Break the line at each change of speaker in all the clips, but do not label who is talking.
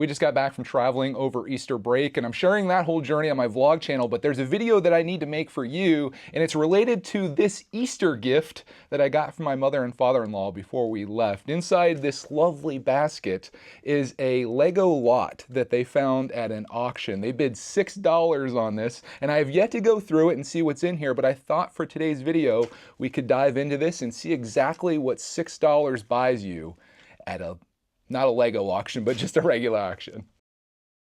We just got back from traveling over Easter break, and I'm sharing that whole journey on my vlog channel, but there's a video that I need to make for you, and it's related to this Easter gift that I got from my mother and father-in-law before we left. Inside this lovely basket is a Lego lot that they found at an auction. They bid $6 on this, and I have yet to go through it and see what's in here, but I thought for today's video, we could dive into this and see exactly what $6 buys you at not a Lego auction, but just a regular auction.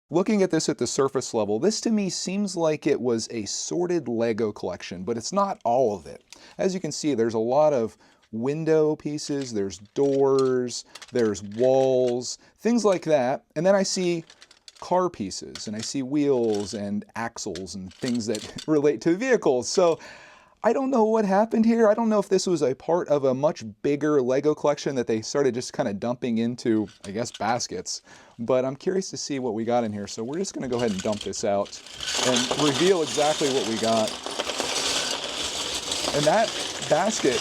Looking at this at the surface level, this to me seems like it was a sorted Lego collection, but it's not all of it. As you can see, there's a lot of window pieces, there's doors, there's walls, things like that. And then I see car pieces, and I see wheels and axles and things that relate to vehicles. So I don't know what happened here. I don't know if this was a part of a much bigger Lego collection that they started just kind of dumping into, I guess, baskets. But I'm curious to see what we got in here. So we're just going to go ahead and dump this out and reveal exactly what we got. And that basket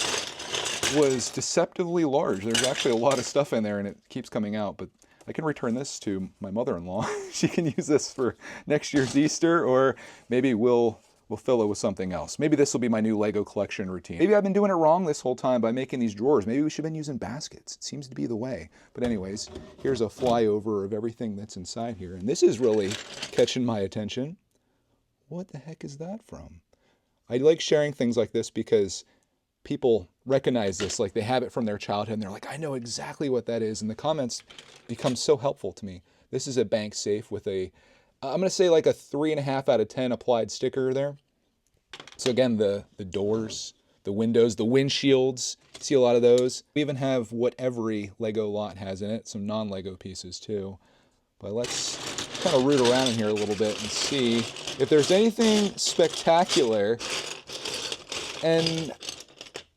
was deceptively large. There's actually a lot of stuff in there and it keeps coming out. But I can return this to my mother-in-law. She can use this for next year's Easter, or maybe we'll fill it with something else. Maybe this will be my new Lego collection routine. Maybe I've been doing it wrong this whole time by making these drawers. Maybe we should have been using baskets. It seems to be the way. But anyways, here's a flyover of everything that's inside here. And this is really catching my attention. What the heck is that from? I like sharing things like this because people recognize this, like they have it from their childhood and they're like, I know exactly what that is. And the comments become so helpful to me. This is a bank safe with a I'm going to say like a 3.5 out of 10 applied sticker there. So again, the doors, the windows, the windshields, see a lot of those. We even have what every Lego lot has in it, some non-Lego pieces too. But let's kind of root around in here a little bit and see if there's anything spectacular. And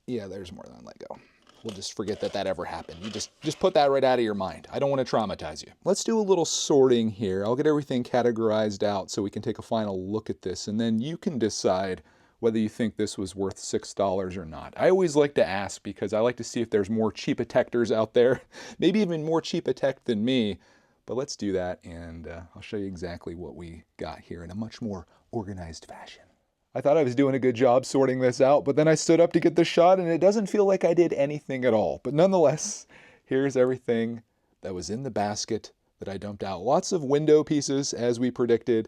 yeah, there's more than Lego. We'll just forget that that ever happened. You just put that right out of your mind. I don't want to traumatize you. Let's do a little sorting here. I'll get everything categorized out so we can take a final look at this, and then you can decide whether you think this was worth $6 or not. I always like to ask because I like to see if there's more cheap-a-tectors out there, maybe even more cheap-a-tech than me. But let's do that, and I'll show you exactly what we got here in a much more organized fashion. I thought I was doing a good job sorting this out, but then I stood up to get the shot and it doesn't feel like I did anything at all. But nonetheless, here's everything that was in the basket that I dumped out. Lots of window pieces, as we predicted.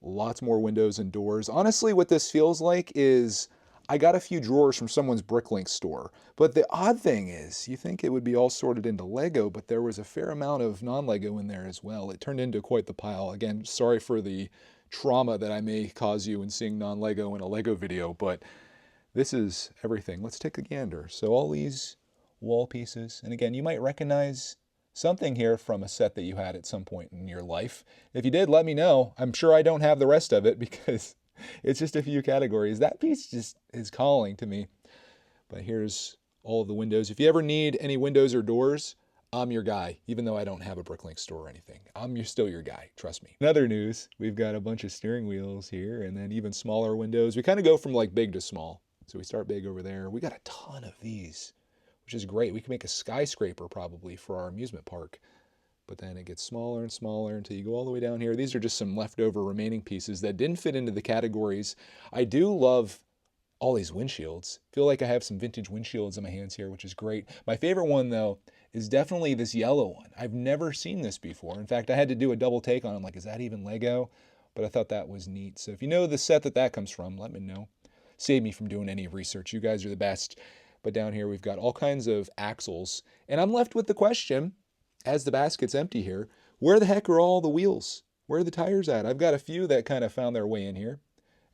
Lots more windows and doors. Honestly, what this feels like is I got a few drawers from someone's Bricklink store. But the odd thing is, you think it would be all sorted into Lego, but there was a fair amount of non-Lego in there as well. It turned into quite the pile. Again, sorry for the trauma that I may cause you in seeing non-Lego in a Lego video, but this is everything. Let's take a gander. So all these wall pieces, and again, you might recognize something here from a set that you had at some point in your life. If you did, let me know. I'm sure I don't have the rest of it because it's just a few categories. That piece just is calling to me. But here's all of the windows. If you ever need any windows or doors, I'm your guy, even though I don't have a Bricklink store or anything. I'm still your guy, trust me. In other news, we've got a bunch of steering wheels here and then even smaller windows. We kind of go from like big to small. So we start big over there. We got a ton of these, which is great. We can make a skyscraper probably for our amusement park. But then it gets smaller and smaller until you go all the way down here. These are just some leftover remaining pieces that didn't fit into the categories. I do love all these windshields. Feel like I have some vintage windshields in my hands here, which is great. My favorite one though is definitely this yellow one. I've never seen this before. In fact, I had to do a double take on it. I'm like, is that even Lego? But I thought that was neat. So if you know the set that comes from, let me know. Save me from doing any research. You guys are the best. But down here we've got all kinds of axles. And I'm left with the question, as the basket's empty here, where the heck are all the wheels? Where are the tires at? I've got a few that kind of found their way in here.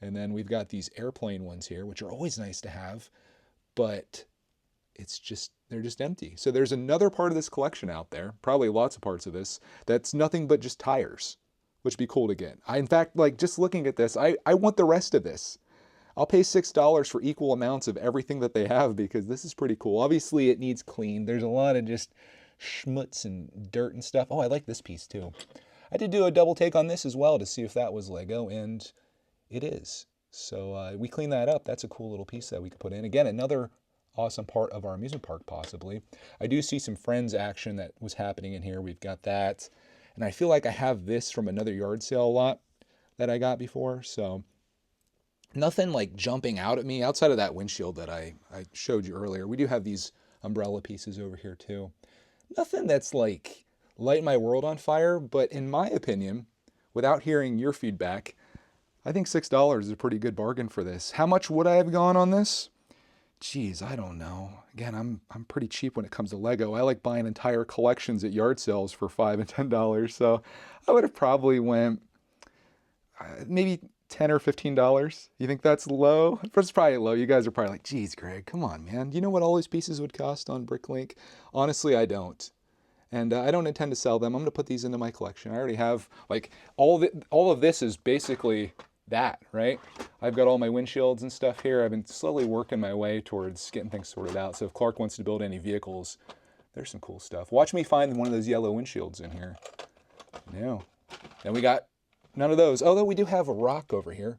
And then we've got these airplane ones here, which are always nice to have, but they're just empty. So there's another part of this collection out there, probably lots of parts of this, that's nothing but just tires, which would be cool to get. In fact, like just looking at this, I want the rest of this. I'll pay $6 for equal amounts of everything that they have because this is pretty cool. Obviously it needs cleaned. There's a lot of just schmutz and dirt and stuff. Oh, I like this piece too. I did do a double take on this as well to see if that was Lego, and it is. So we clean that up. That's a cool little piece that we could put in. Again, another awesome part of our amusement park possibly. I do see some Friends action that was happening in here. We've got that. And I feel like I have this from another yard sale a lot that I got before. So nothing like jumping out at me outside of that windshield that I showed you earlier. We do have these umbrella pieces over here too. Nothing that's like lighting my world on fire, but in my opinion, without hearing your feedback, I think $6 is a pretty good bargain for this. How much would I have gone on this? Geez, I don't know. Again, I'm pretty cheap when it comes to Lego. I like buying entire collections at yard sales for $5 and $10. So I would have probably went maybe $10 or $15. You think that's low? It's probably low. You guys are probably like, geez, Greg, come on, man. Do you know what all these pieces would cost on Bricklink? Honestly, I don't. And I don't intend to sell them. I'm going to put these into my collection. I already have, like, all of this is basically that, right? I've got all my windshields and stuff here. I've been slowly working my way towards getting things sorted out. So if Clark wants to build any vehicles, there's some cool stuff. Watch me find one of those yellow windshields in here. No. Then we got none of those. Although we do have a rock over here.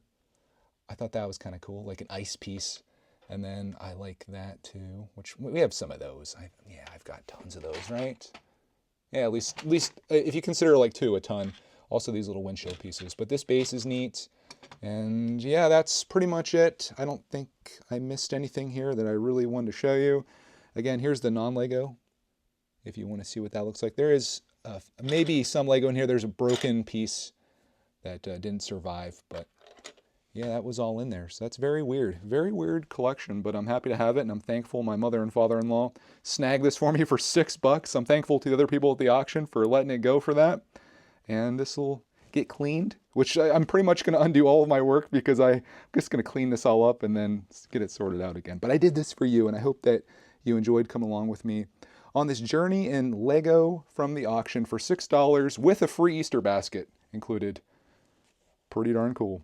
I thought that was kind of cool, like an ice piece. And then I like that too, which we have some of those. Yeah, I've got tons of those, right? Yeah, at least if you consider like two a ton. Also these little windshield pieces. But this base is neat. And yeah, that's pretty much it. I don't think I missed anything here that I really wanted to show you. Again, here's the non-Lego, if you want to see what that looks like. There is maybe some Lego in here. There's a broken piece that didn't survive, but yeah, that was all in there. So that's very weird collection, but I'm happy to have it, and I'm thankful my mother and father-in-law snagged this for me for $6. I'm thankful to the other people at the auction for letting it go for that. And this will get cleaned, which I'm pretty much going to undo all of my work because I'm just going to clean this all up and then get it sorted out again. But I did this for you, and I hope that you enjoyed coming along with me on this journey in Lego from the auction for $6 with a free Easter basket included. Pretty darn cool.